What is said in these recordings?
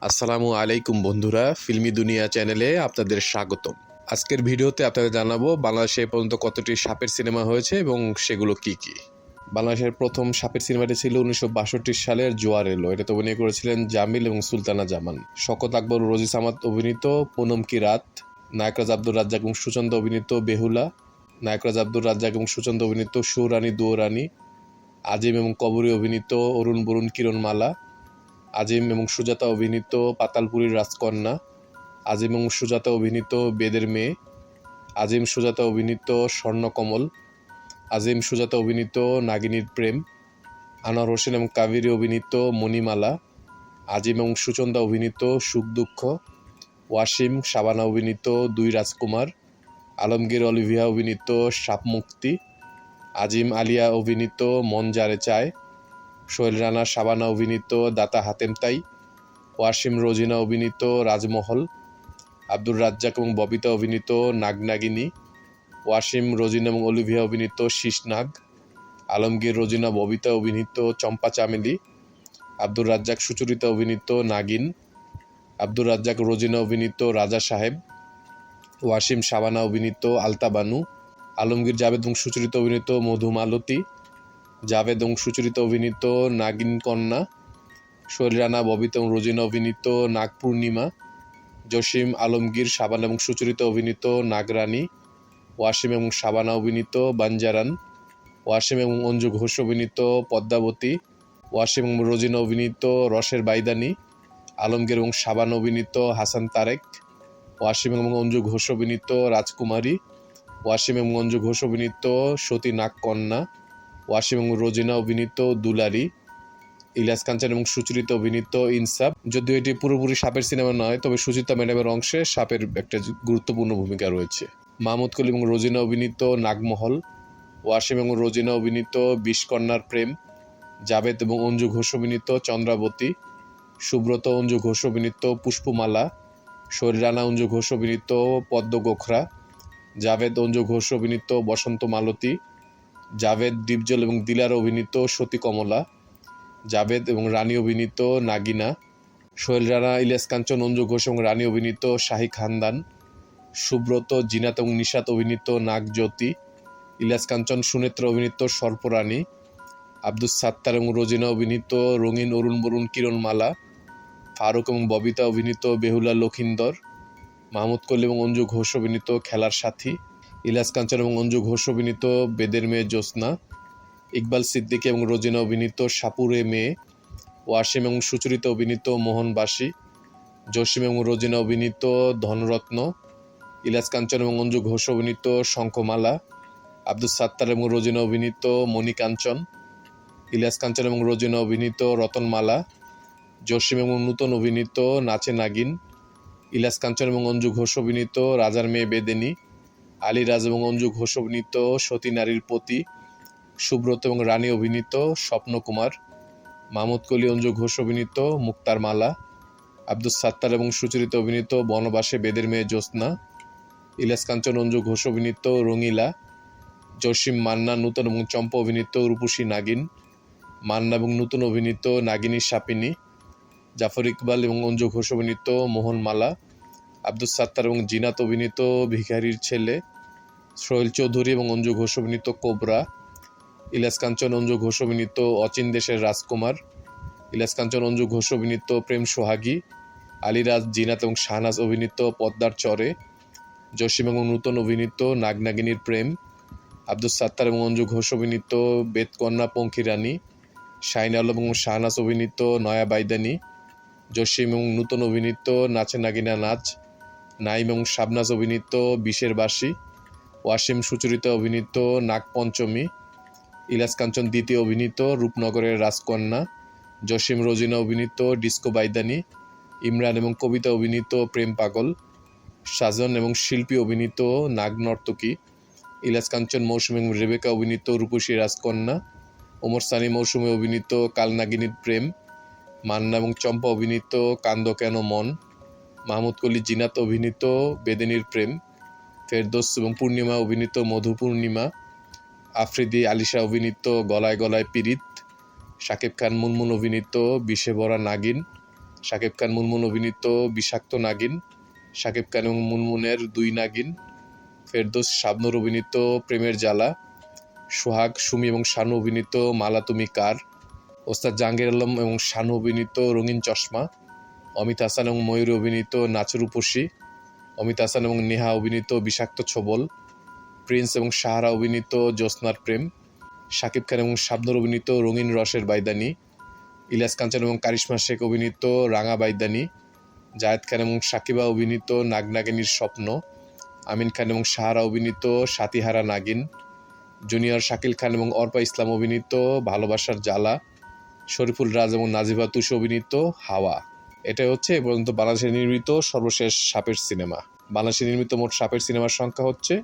আসসালামু আলাইকুম বন্ধুরা, ফিল্মি দুনিয়া চ্যানেলে আপনাদের স্বাগতম। আজকের ভিডিওতে আপনাদের জানাবো বাংলাদেশে এ পর্যন্ত কতটি সাপের সিনেমা হয়েছে এবং সেগুলো কি কি। বাংলাদেশের প্রথম সাপের সিনেমাটি ছিল 1962 সালের জোয়ার এলো। এটাতে অভিনয় করেছিলেন জামিল এবং সুলতানা জামান। শওকত আকবর ও রোজি সামাদ অভিনীত পুনম কি রাত, নায়করাজ আব্দুর রাজ্জাক এবং সুচন্দ্র অভিনীত বেহুলা, নায়করাজ আব্দুর রাজ্জাক এবং সুচন্দ্র অভিনীত সুরানী দুয়োরানী, আজিম এবং কবরী অভিনীত অরুণ বরুণ কিরণমালা, আজিম এবং সুজাতা অভিনীত পাতালপুরীর রাজকন্যা, আজিম এবং সুজাতা অভিনীত বেদের মেয়ে, আজিম সুজাতা অভিনীত স্বর্ণকমল, আজিম সুজাতা অভিনীত নাগিনীর প্রেম, আনোয়ার হোসেন এবং কাবেরী অভিনীত মণিমালা, আজিম এবং সুচন্দা অভিনীত সুখ দুঃখ, ওয়াসিম শাবানা অভিনীত দুই রাজকুমার, আলমগীর অলিভিয়া অভিনীত সাপমুক্তি, আজিম আলিয়া অভিনীত মন যারে চায়, সোহেল রানা শাবানা অভিনীত দাতা হাতেম তাই, ওয়াসিম রোজিনা অভিনীত রাজমহল, আব্দুর রাজ্জাক এবং ববিতা অভিনীত নাগনাগিনী, ওয়াসিম রোজিনা এবং অলিভিয়া অভিনীত শীষনাগ, আলমগীর রোজিনা ববিতা অভিনীত চম্পা চামেলি, আব্দুর রাজ্জাক সুচরিতা অভিনীত নাগিন, আব্দুর রাজ্জাক রোজিনা অভিনীত রাজা সাহেব, ওয়াসিম শাবানা অভিনীত আলতাবানু, আলমগীর জাভেদ এবং সুচরিতা অভিনীত মধুমালতী, জাভেদ এবং সুচরিতা অভিনীত নাগিন কন্যা, সোহেল রানা ববিতা এবং রোজিনা অভিনীত নাগ পূর্ণিমা, জসিম আলমগীর শাবানা এবং সুচরিতা অভিনীত নাগরানী, ওয়াসিম এবং শাবানা অভিনীত বাঞ্জারান, ওয়াসিম এবং অঞ্জু ঘোষ অভিনীত পদ্মাবতী, ওয়াসিম এবং রোজিনা অভিনীত রসের বাইদানি, আলমগীর এবং শাবানা অভিনীত হাসান তারেক, ওয়াসিম এবং অঞ্জু ঘোষ অভিনীত রাজকুমারী, ওয়াসিম এবং অঞ্জু ঘোষ অভিনীত সতী নাগ কন্যা, ওয়াসিম এবং রোজিনা অভিনীত দুলারি, ইলিয়াস কাঞ্চন এবং সুচরিতা অভিনীত ইনসাফ। যদিও এটি পুরোপুরি সাপের সিনেমা নয়, তবে সুচিতা ম্যাডামের অংশে সাপের একটা গুরুত্বপূর্ণ ভূমিকা রয়েছে। মাহমুদ কলি এবং রোজিনা অভিনীত নাগমহল, ওয়াসিম এবং রোজিনা অভিনীত বিষকন্যার প্রেম, জাভেদ এবং অঞ্জু ঘোষ অভিনীত চন্দ্রাবতী, সুব্রত অঞ্জু ঘোষ অভিনীত পুষ্পমালা, সোহেল রানা অঞ্জু ঘোষ অভিনীত পদ্ম গোখরা, জাভেদ অঞ্জু ঘোষ অভিনীত বসন্ত মালতী, জাভেদ ডিপজল এবং দিলার অভিনীত সতী কমলা, জাভেদ এবং রানী অভিনীত নাগিনা, সোহেল রানা ইলিয়াস কাঞ্চন অঞ্জু ঘোষ এবং রানী অভিনীত শাহী খানদান, সুব্রত জিনাত এবং নিশাত অভিনীত নাগজ্যোতি, ইলিয়াস কাঞ্চন সুনেত্রা অভিনীত সর্পরানী, আব্দুস সাত্তার এবং রোজিনা অভিনীত রঙিন অরুণ বরুণ কিরণমালা, ফারুক এবং ববিতা অভিনীত বেহুলা লখিন্দর, মাহমুদ কলি এবং অঞ্জু ঘোষ অভিনীত খেলার সাথী, ইলিয়াস কাঞ্চন এবং অঞ্জু ঘোষ অভিনীত বেদের মেয়ে জ্যোৎস্না, ইকবাল সিদ্দিকী এবং রোজিনা অভিনীত সাপুরে মেয়ে, ওয়াসিম এবং সুচরিতা অভিনীত মোহনবাসী, জসিম এবং রোজিনা অভিনীত ধনরত্ন, ইলিয়াস কাঞ্চন এবং অঞ্জু ঘোষ অভিনীত শঙ্খমালা, আব্দুস সাত্তার এবং রোজিনা অভিনীত মণিকাঞ্চন, ইলিয়াস কাঞ্চন এবং রোজিনা অভিনীত রতনমালা, জসিম এবং নূতন অভিনীত নাচে নাগিন, ইলিয়াস কাঞ্চন এবং অঞ্জু ঘোষ অভিনীত রাজার মেয়ে বেদেনী, আলী রাজ এবং অঞ্জু ঘোষ অভিনীত সতী নারীর পতি, সুব্রত এবং রানী অভিনীত স্বপ্নকুমার, মাহমুদ কলি অঞ্জু ঘোষ অভিনীত মুক্তার মালা, আব্দুস সাত্তার এবং সুচরিতা অভিনীত বনবাসে বেদের মেয়ে জ্যোৎস্না, ইলিয়াস কাঞ্চন অঞ্জু ঘোষ অভিনীত রঙিলা, জসিম মান্না নূতন এবং চম্পা অভিনীত রূপসী নাগিন, মান্না এবং নূতন অভিনীত নাগিনী সাপিনী, জাফর ইকবাল এবং অঞ্জু ঘোষ অভিনীত মোহনমালা, আব্দুস সাত্তার এবং জিনাত অভিনীত ভিখারির ছেলে, সোহেল চৌধুরী এবং অঞ্জু ঘোষ অভিনীত কোবরা, ইলিয়াস কাঞ্চন অঞ্জু ঘোষ অভিনীত অচিন দেশের রাজকুমার, ইলিয়াস কাঞ্চন অঞ্জু ঘোষ অভিনীত প্রেম সোহাগী, আলীরাজ জিনাত এবং শাহনাজ অভিনীত পদ্মার চরে, জসিম এবং নূতন অভিনীত নাগনাগিনীর প্রেম, আব্দুস সাত্তার এবং অঞ্জু ঘোষ অভিনীত বেদকন্যা পঙ্খিরানী, শাহিন আলম এবং শাহনাজ অভিনীত নয়া বাইদানি, জসিম এবং নূতন অভিনীত নাচে নাগিনা নাচ, নাইম এবং শাবনাজ অভিনীত বিষের বাসী, ওয়াসিম সুচরিতা অভিনীত নাগপঞ্চমী, ইলিয়াস কাঞ্চন দ্বিতীয় অভিনীত রূপনগরের রাজকন্যা, জসিম রোজিনা অভিনীত ডিস্কো বাইদানি, ইমরান এবং কবিতা অভিনীত প্রেম পাগল, সাজন এবং শিল্পী অভিনীত নাগ নর্তকী, ইলিয়াস কাঞ্চন মৌসুমী এবং রেবেকা অভিনীত রূপসী রাজকন্যা, ওমর সানি মৌসুমী অভিনীত কালনাগিনীর প্রেম, মান্না এবং চম্পা অভিনীত কান্দ কেন মন, মাহমুদ কলি জিনাত অভিনীত বেদেনীর প্রেম, ফেরদৌস এবং পূর্ণিমা অভিনীত মধু পূর্ণিমা, আফ্রিদি আলিশা অভিনীত গলায় গলায় পিরিত, শাকিব খান মুনমুন অভিনীত বিষে ভরা নাগিন, শাকিব খান মুনমুন অভিনীত বিষাক্ত নাগিন, শাকিব খান এবং মুনমুনের দুই নাগিন, ফেরদৌস শাবনূর অভিনীত প্রেমের জ্বালা, সোহাগ সুমি এবং শানু অভিনীত মালা তুমি কার, ওস্তাদ জাহাঙ্গীর আলম এবং শানু অভিনীত রঙিন চশমা, অমিত হাসান এবং ময়ূরী অভিনীত নাচের রূপসী, অমিত হাসান এবং নেহা অভিনীত বিষাক্ত ছোবল, প্রিন্স এবং সাহারা অভিনীত জ্যোৎস্নার প্রেম, শাকিব খান এবং শাবনূর অভিনীত রঙিন রসের বাইদানি, ইলিয়াস কাঞ্চন এবং কারিশমা শেখ অভিনীত রাঙা বাইদানি, জায়েদ খান এবং সাকিবা অভিনীত নাগনাগিনীর স্বপ্ন, আমিন খান এবং সাহারা অভিনীত সাতিহারা নাগিন, জুনিয়র শাকিল খান এবং অর্পা ইসলাম অভিনীত ভালোবাসার জ্বালা, শরীফুল রাজ এবং নাজিবা তুষি অভিনীত হাওয়া। এটাই হচ্ছে এ পর্যন্ত বাংলাদেশে নির্মিত সর্বশেষ সাপের সিনেমা। বাংলাদেশে নির্মিত মোট সাপের সিনেমার সংখ্যা হচ্ছে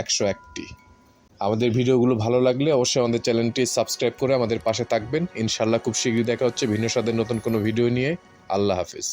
101টি। আমাদের ভিডিওগুলো ভালো লাগলে অবশ্যই আমাদের চ্যানেলটি সাবস্ক্রাইব করে আমাদের পাশে থাকবেন। ইনশাআল্লাহ খুব শীঘ্রই দেখা হচ্ছে ভিন্ন স্বাদের নতুন কোনো ভিডিও নিয়ে। আল্লাহ হাফিজ।